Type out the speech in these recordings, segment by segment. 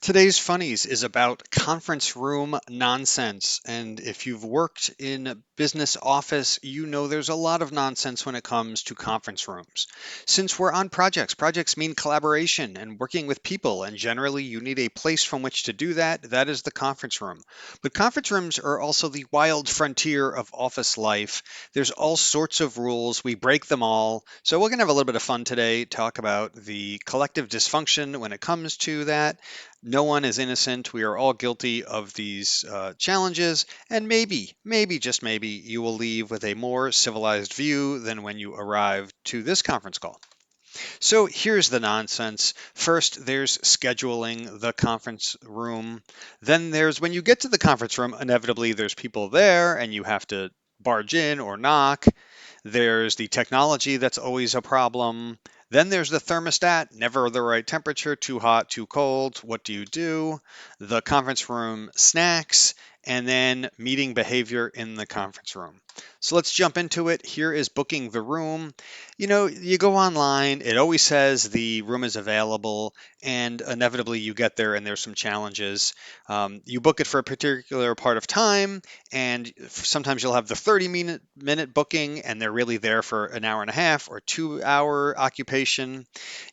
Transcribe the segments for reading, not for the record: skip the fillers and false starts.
Today's Funnies is about conference room nonsense. And if you've worked in a business office, you know there's a lot of nonsense when it comes to conference rooms. Since we're on projects, projects mean collaboration and working with people. And generally, you need a place from which to do that. That is the conference room. But conference rooms are also the wild frontier of office life. There's all sorts of rules. We break them all. So we're going to have a little bit of fun today, talk about the collective dysfunction when it comes to that. No one is innocent. We are all guilty of these challenges. And maybe, just maybe, you will leave with a more civilized view than when you arrived to this conference call. So here's the nonsense. First, there's scheduling the conference room. Then there's when you get to the conference room, inevitably there's people there and you have to barge in or knock. There's the technology that's always a problem. Then there's the thermostat, never the right temperature, too hot, too cold. What do you do? The conference room snacks, and then meeting behavior in the conference room. So let's jump into it. Here is booking the room. You go online, it always says the room is available, and inevitably you get there and there's some challenges. You book it for a particular part of time, and sometimes you'll have the 30-minute booking, and they're really there for an hour and a half or 2 hour occupation.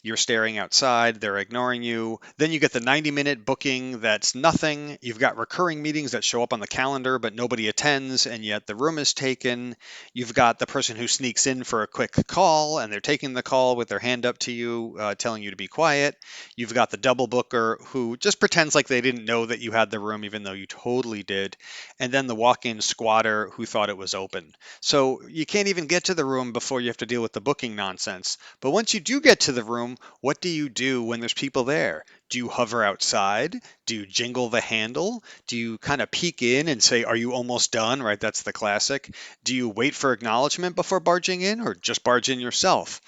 You're staring outside, they're ignoring you. Then you get the 90-minute booking that's nothing. You've got recurring meetings that show up on the calendar, but nobody attends, and yet the room is taken. You've got the person who sneaks in for a quick call, and they're taking the call with their hand up to you, telling you to be quiet. You've got the double booker who just pretends like they didn't know that you had the room, even though you totally did. And then the walk in squatter who thought it was open. So you can't even get to the room before you have to deal with the booking nonsense. But once you do get to the room, what do you do when there's people there? Do you hover outside? Do you jingle the handle? Do you kind of peek in and say, "Are you almost done?" Right? That's the classic. Do you wait for acknowledgement before barging in, or just barge in yourself?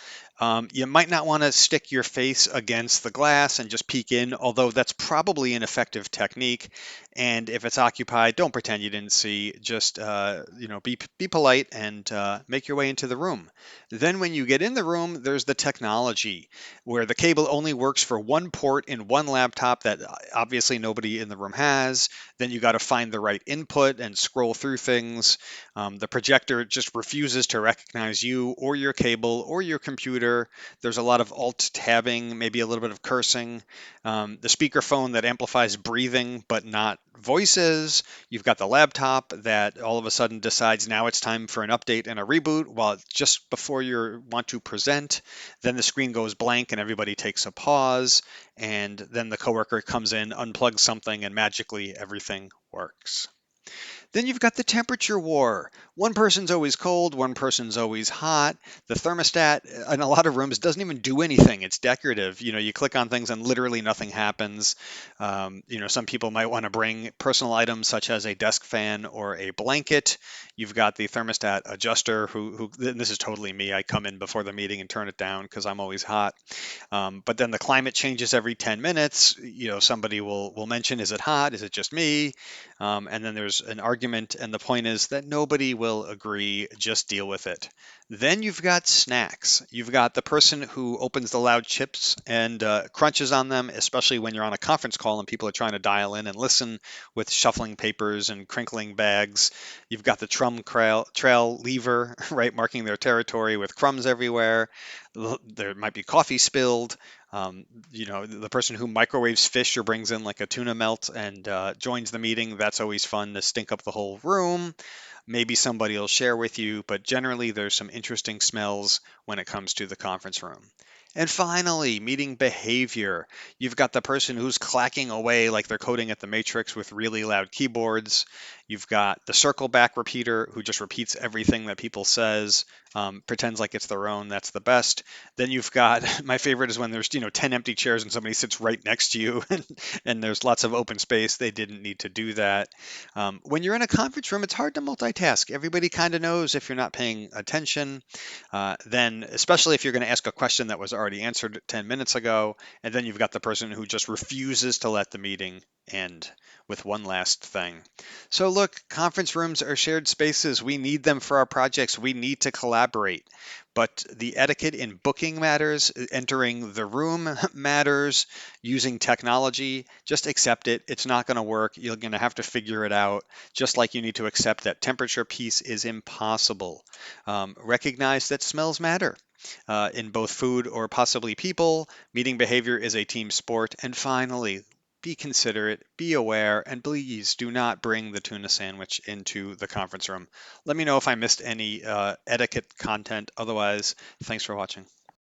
You might not want to stick your face against the glass and just peek in, although that's probably an effective technique. And if it's occupied, don't pretend you didn't see. Just be polite and make your way into the room. Then, when you get in the room, there's the technology where the cable only works for one port in one laptop that obviously nobody in the room has. Then you got to find the right input and scroll through things. The projector just refuses to recognize you or your cable or your computer. There's a lot of alt tabbing, maybe a little bit of cursing. The speakerphone that amplifies breathing but not voices. You've got the laptop that all of a sudden decides now it's time for an update and a reboot while just before you want to present. Then the screen goes blank and everybody takes a pause. And then the coworker comes in, unplugs something, and magically everything works. Then you've got the temperature war. One person's always cold, one person's always hot. The thermostat in a lot of rooms doesn't even do anything. It's decorative. You click on things and literally nothing happens. Some people might want to bring personal items such as a desk fan or a blanket. You've got the thermostat adjuster who and this is totally me. I come in before the meeting and turn it down because I'm always hot. But then the climate changes every 10 minutes. Somebody will mention, is it hot? Is it just me? And then there's an argument, and the point is that nobody will agree, just deal with it. Then you've got snacks. You've got the person who opens the loud chips and crunches on them, especially when you're on a conference call and people are trying to dial in and listen with shuffling papers and crinkling bags. You've got the trail lever, right, marking their territory with crumbs everywhere. There might be coffee spilled. The person who microwaves fish or brings in like a tuna melt and joins the meeting, that's always fun to stink up the whole room. Maybe somebody will share with you, but generally there's some interesting smells when it comes to the conference room. And finally, meeting behavior. You've got the person who's clacking away like they're coding at the Matrix with really loud keyboards. You've got the circle back repeater who just repeats everything that people says, pretends like it's their own. That's the best. Then you've got my favorite is when there's 10 empty chairs and somebody sits right next to you and there's lots of open space. They didn't need to do that. When you're in a conference room, it's hard to multitask. Everybody kind of knows if you're not paying attention. Then, especially if you're going to ask a question that was already answered 10 minutes ago, and then you've got the person who just refuses to let the meeting end with one last thing. So, look, conference rooms are shared spaces. We need them for our projects. We need to collaborate. But the etiquette in booking matters, entering the room matters, using technology. Just accept it. It's not going to work. You're going to have to figure it out, just like you need to accept that temperature piece is impossible. Recognize that smells matter. In both food or possibly people, meeting behavior is a team sport. And finally, be considerate, be aware, and please do not bring the tuna sandwich into the conference room. Let me know if I missed any etiquette content. Otherwise, thanks for watching.